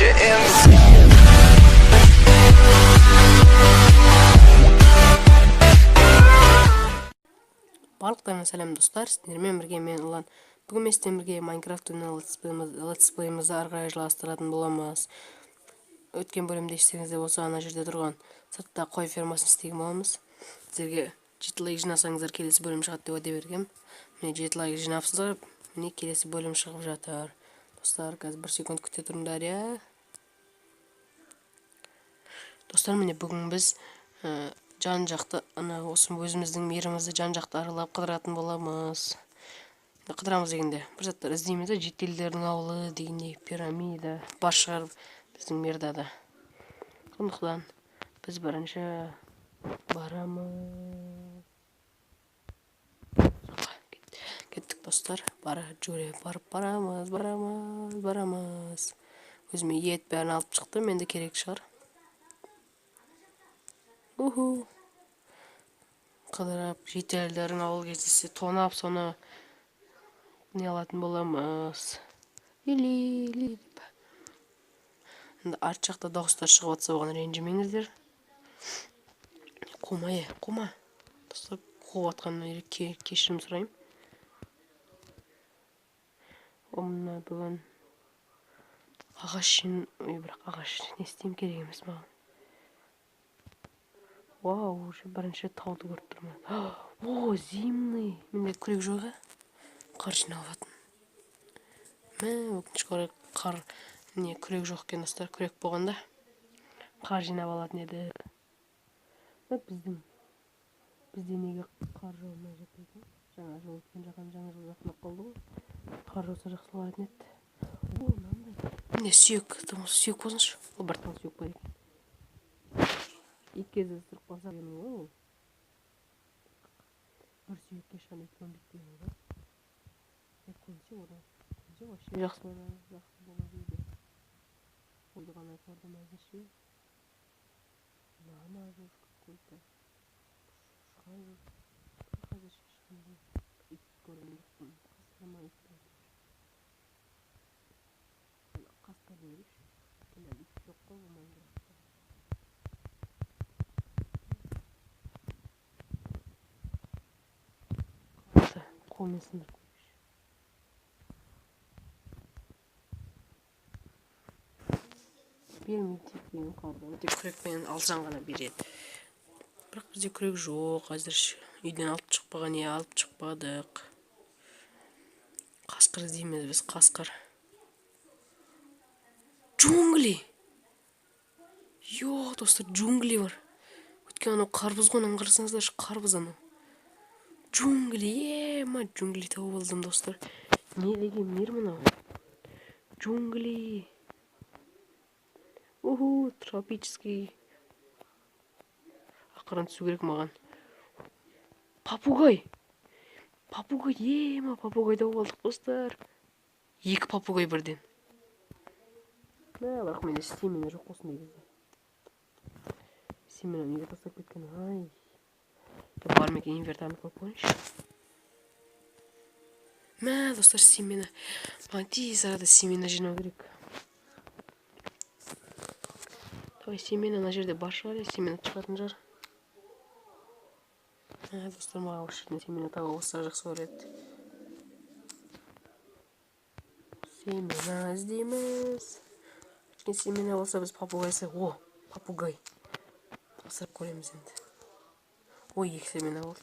you in. Барлықтарыңа сәлем достар, сіздермен бірге мен Ұлан. Бүгін мен сіздермен бірге Майнкрафт ойнаған летсплейімізді ары қарай жалғастыратын боламыз. Өткен бөлімде естеріңізде болса, ана жерде тұрған сыртта қой фермасын істеген боламыз. Сіздерге жеті лайк жинасаңыздар келесі бөлім шығады деп уәде бергем. Міне жеті лайк жинапсыздар, міне келесі бөлім шығып жатыр. Достар, қазір 1 секунд күте тұрыңдар, иә. Достар, міне бүгін біз жан-жақты осы өзіміздің мейірімізді жан-жақты аралап қыдыратын боламыз. Қыдырамыз дегенде бір заттар іздейміз, жетелдердің ауылы дегендей пирамида бар шығар біздің мирдада. Сондықтан біз бірінші барамыз. Кеттік достар, барып барамыз. Өзіме ет бәрін алып шықты, менде керек шығар. Қыдырап, жетелдердің ауыл кездесе тонап, соны не алатын боламыз. Енді арт жақта дауыстар шығып атса оған ренжімеңіздер. Қума. Достар, қуып атқанына кешірім сұрайым. Мына бүгін бірақ ағаш не істейм керек емес маған. Вау, уже бірінші тауды көріп тұрмын. О, зимный. Менде күрек жоға. Қар жинап алатын. Өкінішке орай күрек жоқ екен достар. Күрек болғанда қар жинап алатын еді. Бізде неге қар жаумай жатыр екен? Жаңа жыл өткен жақан жаңа жыл жақындап қалды ғой. Қар жауса жақсы болатын еді. О, мынандай. Міне сүйек болсыншы. Ол бір тал сүйек бар екен. Екі кезде ысырып қалса ғой. Бір сүйекке шаны екен бітпейін ғой. Көнсе одан. Вообще жақсы болады дейді. Ойды ғана көрдім әзірше. Мама жоқ какой-то. Қазір шешкенде ит көрген жоқпын. Қасқырма ит болды. Қасқыр дейінші. Ит жоқ қой бұл Майнкрафтта. Қолмен сындырып көрейінші. Бермейді деген қарды. Өте күрекпен алсаң ғана береді. Бірақ бізде күрек жоқ, әзірше. Үйден алып шықпадық. Қасқыр іздейміз біз, қасқыр. Джунгли! Йо, достар, джунгли бар. Өткен анау қарбыз ғонан қарасаңыздар, қарбыз анау. Джунгли, джунгли тауып алдым достар. Не деген мир мынау? Джунгли. Тропический. Ақырын түсу керек маған. Папугай, папугай тауып алдық достар. 2 папугай бірден. Бірақ менде стемина жоқ осындай кезде. Стемина неге тастап кеткен? Ай. Барым екен инвертарны қойып қойыншы. Достар, стемина. Маған тез арада стемина жинау керек. Давай, стемина ана жерде бар шығар, стемина шығатын жар. Достар, маған осы жерден стемина тауып алса жақсы көреді. Стемина іздейміз. Өткен стемина болса біз папугайсы. О, папугай. Асырып көреміз енді. Ой, 2 стемина болды.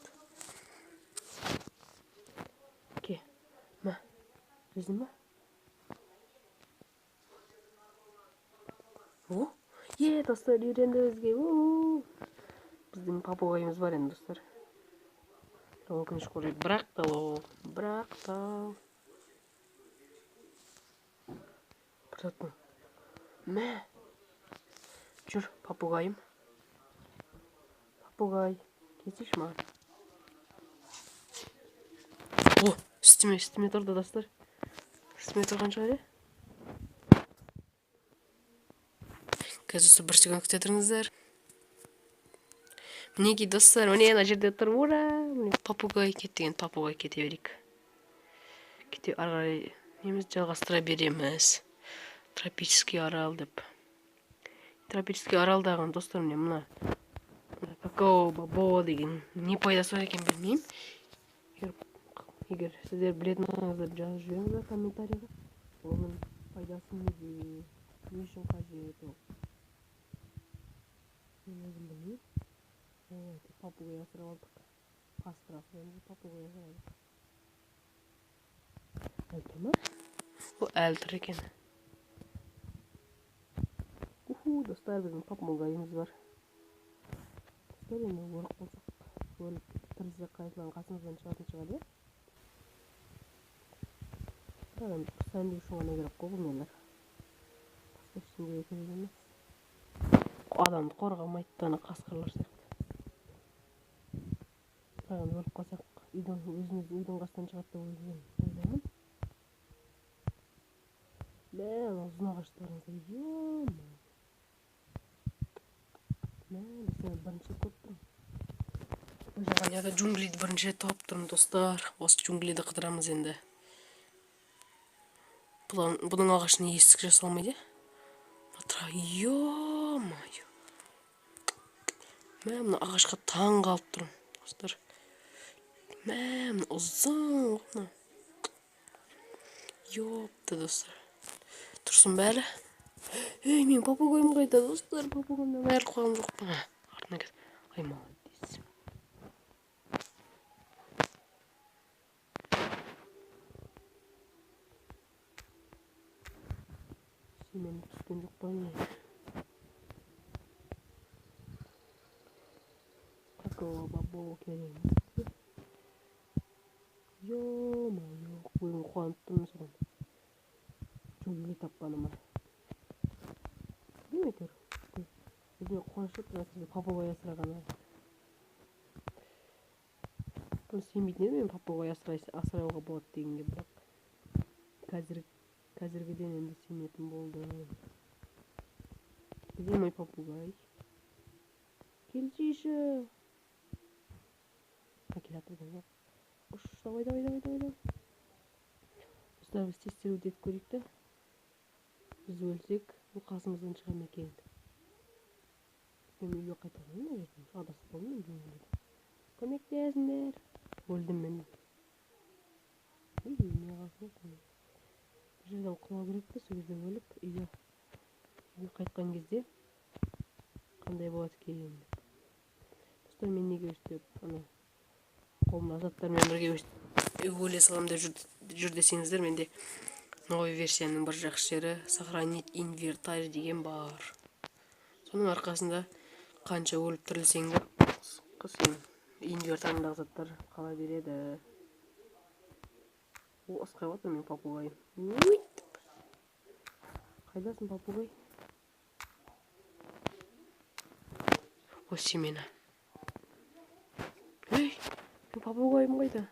Біздің ба? Достар, үйренді бізге. Біздің папугайымыз бар енді, достар. Өкінішке орай бірақ та. Бір заттың. Жүр, папугайым. Папугай, кетейші маған. Үстіме тұрды, достар. Үстіме тұрған шығар, Қазір 1 секунд күте тұрыңыздар. Мінеки достар, міне ана жерде тұр. Ура! Папугай кеттеген, папугай кете берейік. Ары қарай неміз жалғастыра береміз. Тропический арал деп. Тропический аралдагы достор эмне мына какао бобо деген не пайдасы бар экен билбейм. Эгер сиздер билетін болсаңыздар жазып жибериңиздер комментарийге. Onun пайдасы неде? Не үшін қажет ол? Мен өзім білмеймін. Ой, папугай асырап алдық. Пастыр асыраймыз, папугай асыраймыз. Әлі тұр ма? Ол әлі тұр екен. Достар, біздің папугайымыз бар. Достар, енді өрік болсақ, өліп тірілсе қайтадан қасымыздан шығатын шығар, иә? Бірақ сәнді үшін ғана керек қой бұл нелер. Басқа ештеңеге керек емес. Адамды қорғамайды ана қасқырлар сияқты. Бірақ енді өліп қалсақ, өзіміз үйдің қасынан шығады деп ойлаймын. Мен ұзын ағаштарыңызды ем. Мен бірінші көріп тұрмын. Жаңа джунглиді бірінші рет тауып тұрмын, достар. Осы джунглиді қыдырамыз енді. Бұның ағашын есік жасалмайды. Ё-моё. Мен мына ағашқа таң қалып тұрмын, достар. Мен ұзын ғана. Ёпты, достар. Тұрсын бәрі. Ей, мен папугайым қайда, достар. Папугайымнан айырылып қалған жоқпын. Артына кет. Ай, молодец. Семені түскен жоқ па не? Какао бобо кереміз. Ё-моё, өзім қуанып тұрмын соған. Джунгли тапқаныма. Не етер? Өзіме қуанышты тұрасыз, папугай асырағаны. Бұны сенбейтін едім, мен папугай асырауға болады дегенге, бірақ қазіргіден енді сенетін болды. Где мой папугай? Келші. Келатыр да жоқ. Уш, давай. Достар, біз тексеру етіп көрейік та. Біз өлсек, бұл қасымыздан шыға ма екен. Мен үйге қайтамын, мына жерден адасып қалдым мен жөнінде. Көмектесіңдер. Өлдім мен. Не қалсын. Бір жерден құлау керек та, сол кезде өліп, үйге қайтқан кезде қандай болады екен деп. Достар, мен неге өстіп, қолымда заттармен бірге өле салам деп жүр десеңіздер, менде новый версияның бір жақсы жері сохранить инвентарь деген бар. Соның арқасында қанша өліп тірілсең де сен инвентарыңдағы заттар қала береді. О, асқай отыр мен папугайым. Қайдасың, папугай? Осы семені. Ей, мен папугайым қайда?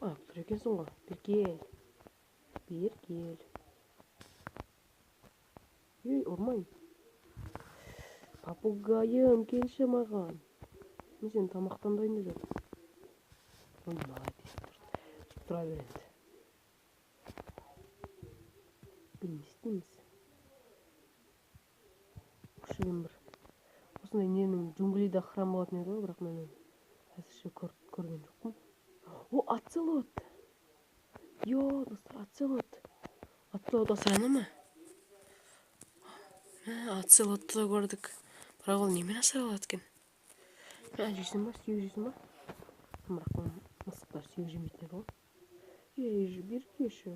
Тұр екенсің ғой. Бер кел. Ей, ұрмайын. Папугайым, келші маған. Мен сені тамақтандайын деп жатыр. Ой, молодец. Тұра бер енді. Не істейміз? Күшігім бір. Осындай ненің джунглида храм болатын еді ғой, бірақ мен әзірше көрген жоқпын. О, ацелот! Йо, достар, ацелот. Ацелот асырана ма? Ацелотты да көрдік. Бірақ ол немен асыралады екен? Жейсің ба? Сүйек жейсің ба? Бірақ мысықтар сүйек жемейтін еді ғой. Ей, бер кеші.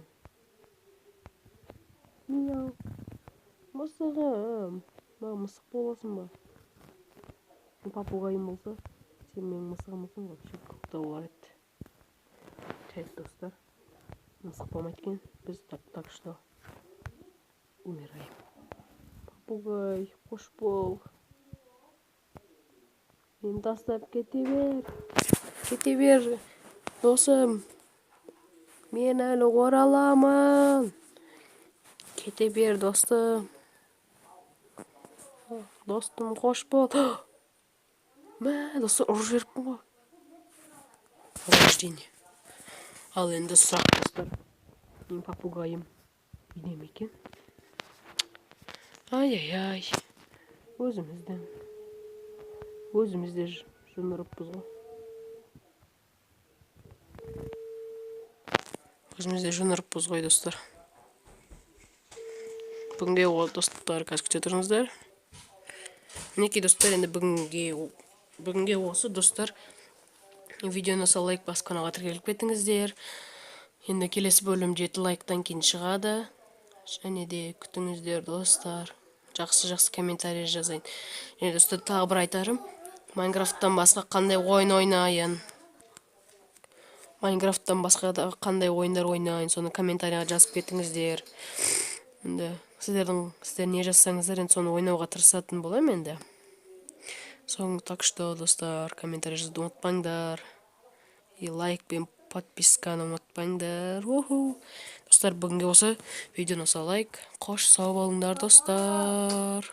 Мяу. Мысығым. Мысық боласың ба? Папугайым болса, сен менің мысығымсың ғой. Көкті олар еді. Чайт, достар. Мысық болмайды екен. Біз так что умираем. Папугай, қош бол. Мені тастап кете бер, досым. Мен әлі ораламын. Кете бер, достым. Достым, қош бол. Достар, ұрып жіберіппін ғой. Рождение. Ал енді сұрақ, достар. Мен папугайым үйде ме екен? Ай-яй-яй. Өзімізде жындырыппыз ғой. Өзімізде жындырыппыз ғой, достар. Бүгінге достар, қазір күте тұрыңыздар. Мінекей достар, енді бүгінге осы достар. Видеоны лайк басқанаға тіркеліп кетіңіздер. Енді келесі бөлім 7 лайктан кейін шығады. Және де күтіңіздер, достар. Жақсы комментарий жазайын. Және достар, тағы бір айтарым. Майнкрафттан басқа қандай ойын ойнайын. Майнкрафттан басқа да қандай ойындар ойнайын. Соны комментарийға жазып кетіңіздер. Енді сіздер не жазсаңыздар, енді соны ойнауға тырысатын болам енді. Так что, достар, комментарий жазуды ұмытпаңдар. И лайк пен подписканы ұмытпаңдар. Достар, бүгінге осы видеоны лайк. Қош, сау болыңдар, достар.